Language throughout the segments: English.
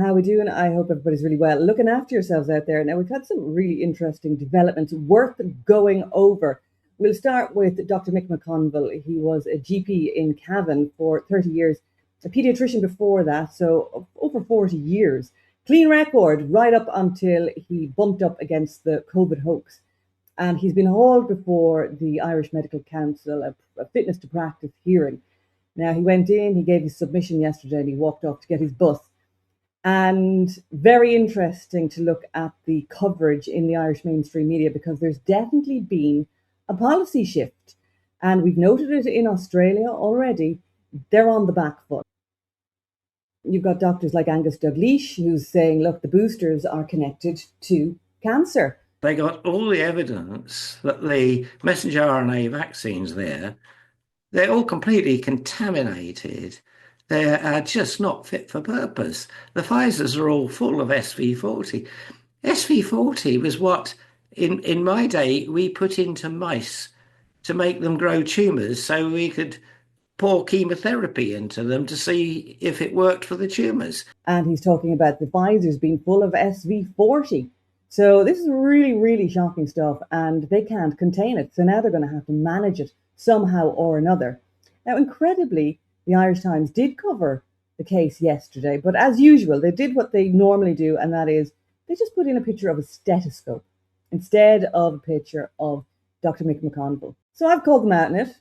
How we doing? I hope everybody's really well. Looking after yourselves out there. Now, we've had some really interesting developments worth going over. We'll start with Dr. Mick McConville. He was a GP in Cavan for 30 years, a paediatrician before that, so over 40 years. Clean record right up until he bumped up against the COVID hoax. And he's been hauled before the Irish Medical Council, a fitness to practice hearing. Now, he went in, he gave his submission yesterday, and he walked off to get his bus. And very interesting to look at the coverage in the Irish mainstream media because there's definitely been a policy shift. And we've noted it in Australia already. They're on the back foot. You've got doctors like Angus Dalgleish who's saying, look, the boosters are connected to cancer. They got all the evidence that the messenger RNA vaccines they're all completely contaminated. They're just not fit for purpose. The Pfizers are all full of SV40. SV40 was what, in my day, we put into mice to make them grow tumours so we could pour chemotherapy into them to see if it worked for the tumours. And he's talking about the Pfizers being full of SV40. So this is really, really shocking stuff, and they can't contain it. So now they're going to have to manage it somehow or another. Now, incredibly, the Irish Times did cover the case yesterday, but as usual, they did what they normally do, and that is they just put in a picture of a stethoscope instead of a picture of Dr. Mick McConville. So I've called them out on it.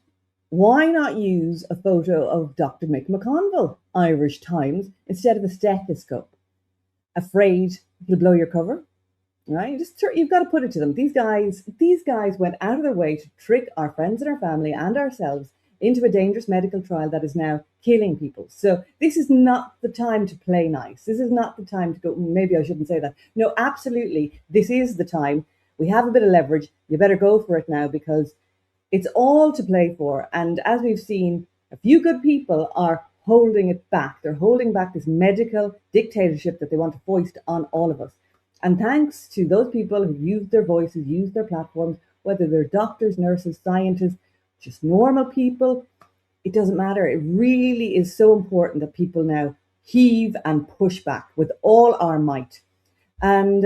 Why not use a photo of Dr. Mick McConville, Irish Times, instead of a stethoscope? Afraid he'll blow your cover? Right? You've got to put it to them. These guys went out of their way to trick our friends and our family and ourselves into a dangerous medical trial that is now killing people. So this is not the time to play nice. This is not the time to go, maybe I shouldn't say that. No, absolutely. This is the time. We have a bit of leverage. You better go for it now because it's all to play for. And as we've seen, a few good people are holding it back. They're holding back this medical dictatorship that they want to foist on all of us. And thanks to those people who use their voices, use their platforms, whether they're doctors, nurses, scientists, just normal people, it doesn't matter. It really is so important that people now heave and push back with all our might. And,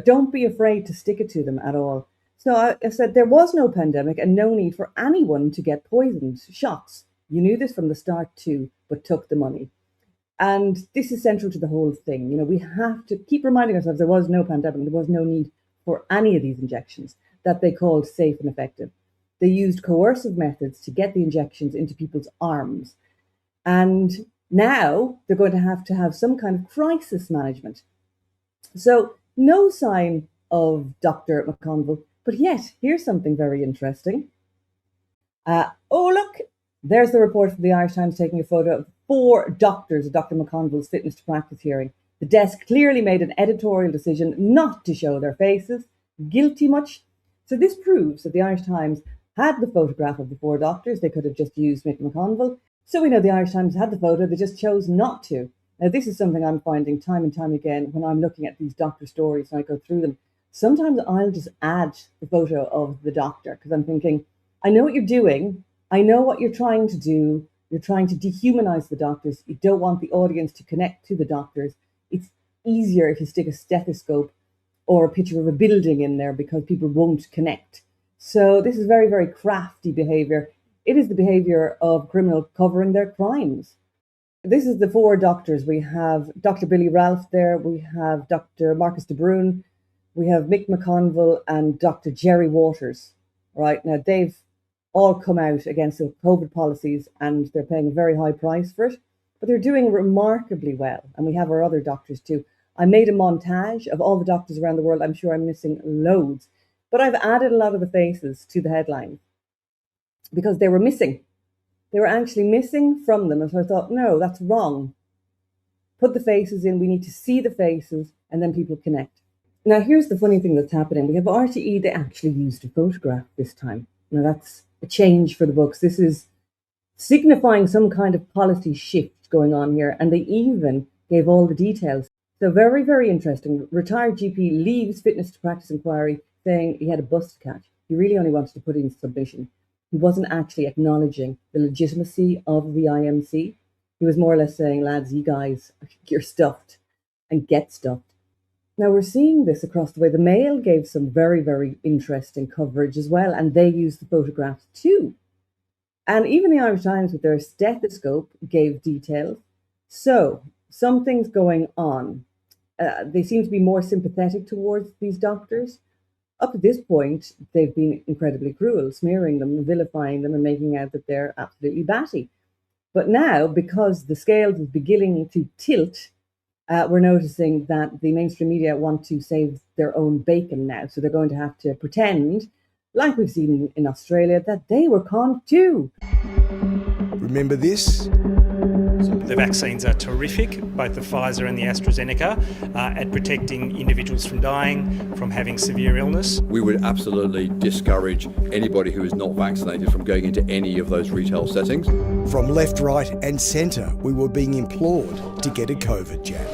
don't be afraid to stick it to them at all. So I said there was no pandemic and no need for anyone to get poisoned shots. You knew this from the start too, but took the money. And this is central to the whole thing. We have to keep reminding ourselves there was no pandemic. There was no need for any of these injections that they called safe and effective. They used coercive methods to get the injections into people's arms. And now they're going to have some kind of crisis management. So no sign of Dr. McConville, but yet here's something very interesting. Look, there's the report from the Irish Times taking a photo of 4 doctors of Dr. McConville's fitness to practice hearing. The desk clearly made an editorial decision not to show their faces. Guilty much? So this proves that the Irish Times had the photograph of the 4 doctors. They could have just used Mick McConville. So we know the Irish Times had the photo, they just chose not to. Now, this is something I'm finding time and time again when I'm looking at these doctor stories and I go through them. Sometimes I'll just add the photo of the doctor because I'm thinking, I know what you're doing. I know what you're trying to do. You're trying to dehumanize the doctors. You don't want the audience to connect to the doctors. It's easier if you stick a stethoscope or a picture of a building in there because people won't connect. So this is very, very crafty behavior. It is the behavior of criminals covering their crimes. This is the 4 doctors. We have Dr. Billy Ralph there. We have Dr. Marcus de Bruin. We have Mick McConville and Dr. Jerry Waters. Right now, they've all come out against the COVID policies and they're paying a very high price for it, but they're doing remarkably well. And we have our other doctors too. I made a montage of all the doctors around the world. I'm sure I'm missing loads, but I've added a lot of the faces to the headline because they were missing. They were actually missing from them. And so I thought, no, that's wrong. Put the faces in. We need to see the faces and then people connect. Now, here's the funny thing that's happening. We have RTE. They actually used a photograph this time. Now, that's a change for the books. This is signifying some kind of policy shift going on here. And they even gave all the details. So very, very interesting. Retired GP leaves fitness to practice inquiry saying he had a bus to catch. He really only wanted to put in submission. He wasn't actually acknowledging the legitimacy of the IMC. He was more or less saying, lads, you guys, you're stuffed. and get stuffed. Now we're seeing this across the way. The Mail gave some very, very interesting coverage as well, and they used the photographs too. And even the Irish Times, with their stethoscope, gave details. So something's going on. They seem to be more sympathetic towards these doctors. Up to this point, they've been incredibly cruel, smearing them and vilifying them and making out that they're absolutely batty. But now, because the scales is beginning to tilt, we're noticing that the mainstream media want to save their own bacon now. So they're going to have to pretend, like we've seen in Australia, that they were conned too. Remember this? The vaccines are terrific, both the Pfizer and the AstraZeneca, at protecting individuals from dying, from having severe illness. We would absolutely discourage anybody who is not vaccinated from going into any of those retail settings. From left, right and centre, we were being implored to get a COVID jab.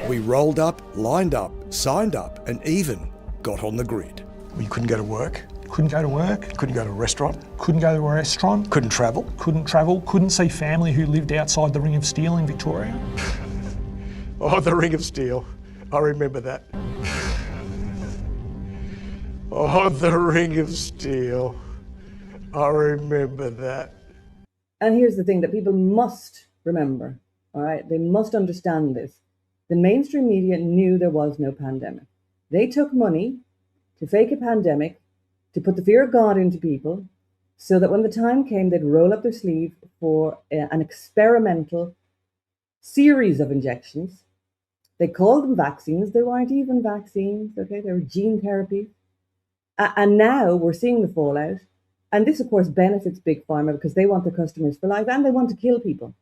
We rolled up, lined up, signed up and even got on the grid. You couldn't go to work. Couldn't go to work. Couldn't go to a restaurant. Couldn't go to a restaurant. Couldn't travel. Couldn't travel. Couldn't see family who lived outside the Ring of Steel in Victoria. Oh, the Ring of Steel. I remember that. Oh, the Ring of Steel. I remember that. And here's the thing that people must remember, all right? They must understand this. The mainstream media knew there was no pandemic. They took money to fake a pandemic, to put the fear of God into people, so that when the time came, they'd roll up their sleeve for an experimental series of injections. They called them vaccines. They weren't even vaccines, okay? They were gene therapy. And now we're seeing the fallout. And this, of course, benefits Big Pharma because they want their customers for life and they want to kill people.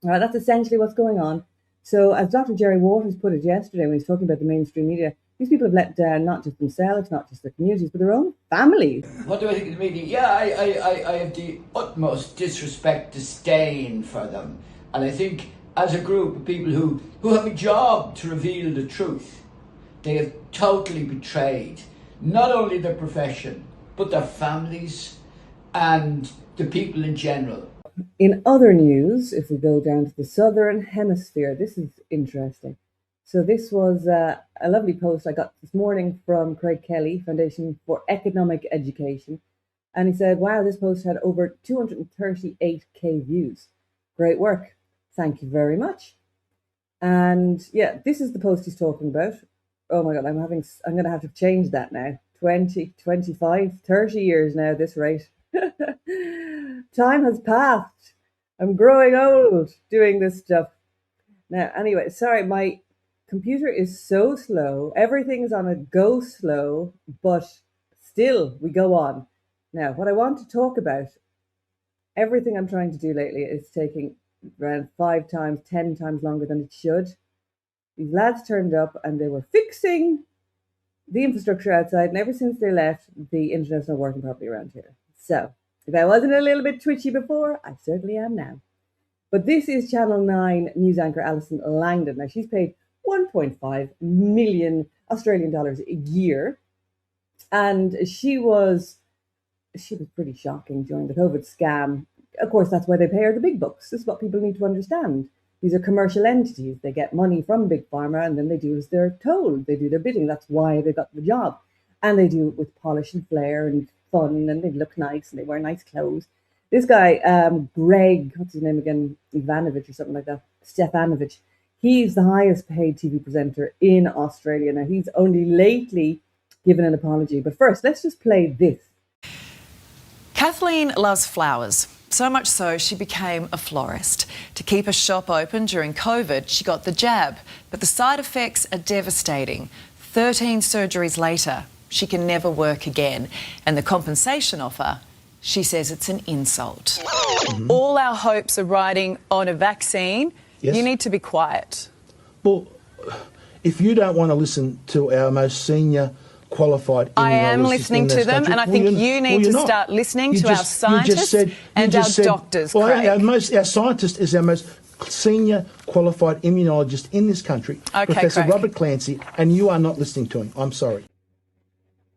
All right, that's essentially what's going on. So as Dr. Jerry Waters put it yesterday when he's talking about the mainstream media, these people have let down not just themselves, not just their communities, but their own families. What do I think of the media? Yeah, I have the utmost disrespect, disdain for them. And I think as a group of people who have a job to reveal the truth, they have totally betrayed not only their profession, but their families and the people in general. In other news, if we go down to the Southern Hemisphere, this is interesting. So this was a lovely post I got this morning from Craig Kelly, Foundation for Economic Education. And he said, wow, this post had over 238k views. Great work. Thank you very much. And yeah, this is the post he's talking about. Oh my God, I'm going to have to change that now. 20, 25, 30 years now at this rate. Time has passed. I'm growing old doing this stuff. Now, anyway, sorry, my computer is so slow. Everything is on a go slow, but still we go on. Now, what I want to talk about, everything I'm trying to do lately is taking around 5 times, 10 times longer than it should. These lads turned up and they were fixing the infrastructure outside, and ever since they left, the internet's not working properly around here. So, if I wasn't a little bit twitchy before, I certainly am now. But this is Channel 9 news anchor Alison Langdon. Now, she's paid 1.5 million Australian dollars a year, and she was pretty shocking during the COVID scam. Of course, that's why they pay her the big bucks. This is what people need to understand. These are commercial entities. They get money from Big Pharma and then they do as they're told. They do their bidding. That's why they got the job. And they do it with polish and flair and fun, and they look nice and they wear nice clothes. This guy, Greg, what's his name again? Ivanovich or something like that. Stefanovich. He's the highest paid TV presenter in Australia. Now, he's only lately given an apology. But first, let's just play this. Kathleen loves flowers. So much so, she became a florist. To keep her shop open during COVID, she got the jab. But the side effects are devastating. 13 surgeries later, she can never work again. And the compensation offer, she says it's an insult. Mm-hmm. All our hopes are riding on a vaccine. Yes. You need to be quiet. Well, if you don't want to listen to our most senior qualified immunologists, I am listening to them, and I think you need to start listening to our scientists and our doctors. Well, our scientist is our most senior qualified immunologist in this country, Professor Robert Clancy, and you are not listening to him. I'm sorry.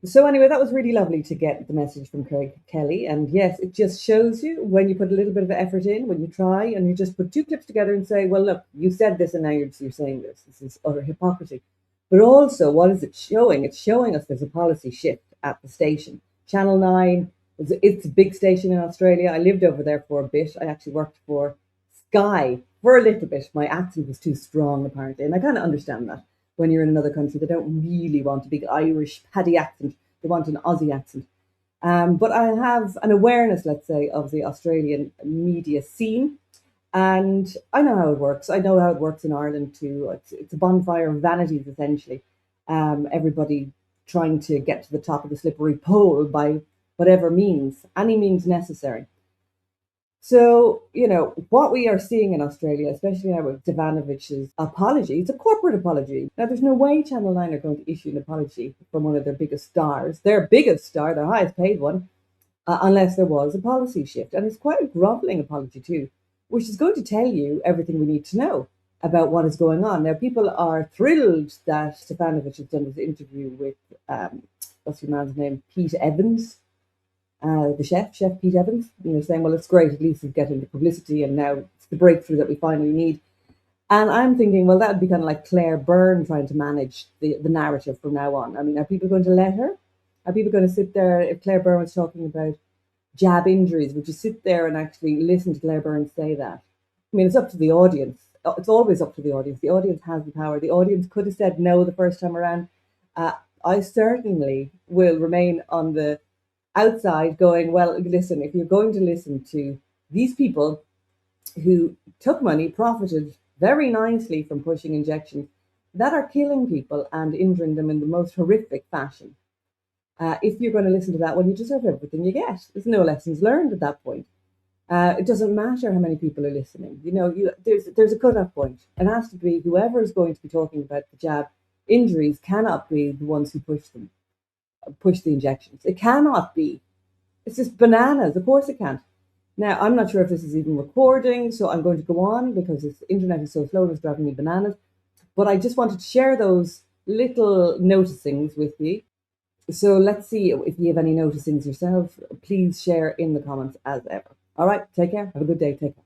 So anyway, that was really lovely to get the message from Craig Kelly. And yes, it just shows you when you put a little bit of effort in, when you try and you just put two clips together and say, well, look, you said this and now you're saying this. This is utter hypocrisy. But also, what is it showing? It's showing us there's a policy shift at the station. Channel 9, it's a big station in Australia. I lived over there for a bit. I actually worked for Sky for a little bit. My accent was too strong, apparently. And I kind of understand that. When you're in another country, they don't really want a big Irish paddy accent. They want an Aussie accent. But I have an awareness, let's say, of the Australian media scene. And I know how it works. I know how it works in Ireland too. It's a bonfire of vanities, essentially. Everybody trying to get to the top of the slippery pole by whatever means, any means necessary. So, what we are seeing in Australia, especially now with Ivanovich's apology, it's a corporate apology. Now, there's no way Channel 9 are going to issue an apology from one of their biggest stars, their biggest star, their highest paid one, unless there was a policy shift. And it's quite a grovelling apology too, which is going to tell you everything we need to know about what is going on. Now, people are thrilled that Stefanovic has done this interview with, what's your man's name, Pete Evans, the chef Pete Evans, saying, well, it's great, at least he's getting the publicity and now it's the breakthrough that we finally need. And I'm thinking, well, that would be kind of like Claire Byrne trying to manage the narrative from now on. I mean, are people going to let her? Are people going to sit there, if Claire Byrne was talking about jab injuries, would you sit there and actually listen to Claire Byrne say that? I mean, it's up to the audience. It's always up to the audience. The audience has the power. The audience could have said no the first time around. I certainly will remain on the outside going, well, listen, if you're going to listen to these people who took money, profited very nicely from pushing injections that are killing people and injuring them in the most horrific fashion, if you're going to listen to that one, you deserve everything you get. There's no lessons learned at that point. It doesn't matter how many people are listening. There's a cut-off point. It has to be whoever is going to be talking about the jab injuries cannot be the ones who push the injections. It cannot be. It's just bananas. Of course it can't. Now, I'm not sure if this is even recording, so I'm going to go on because the internet is so slow and it's driving me bananas. But I just wanted to share those little noticings with you. So let's see if you have any noticings yourself. Please share in the comments as ever. All right, take care. Have a good day. Take care.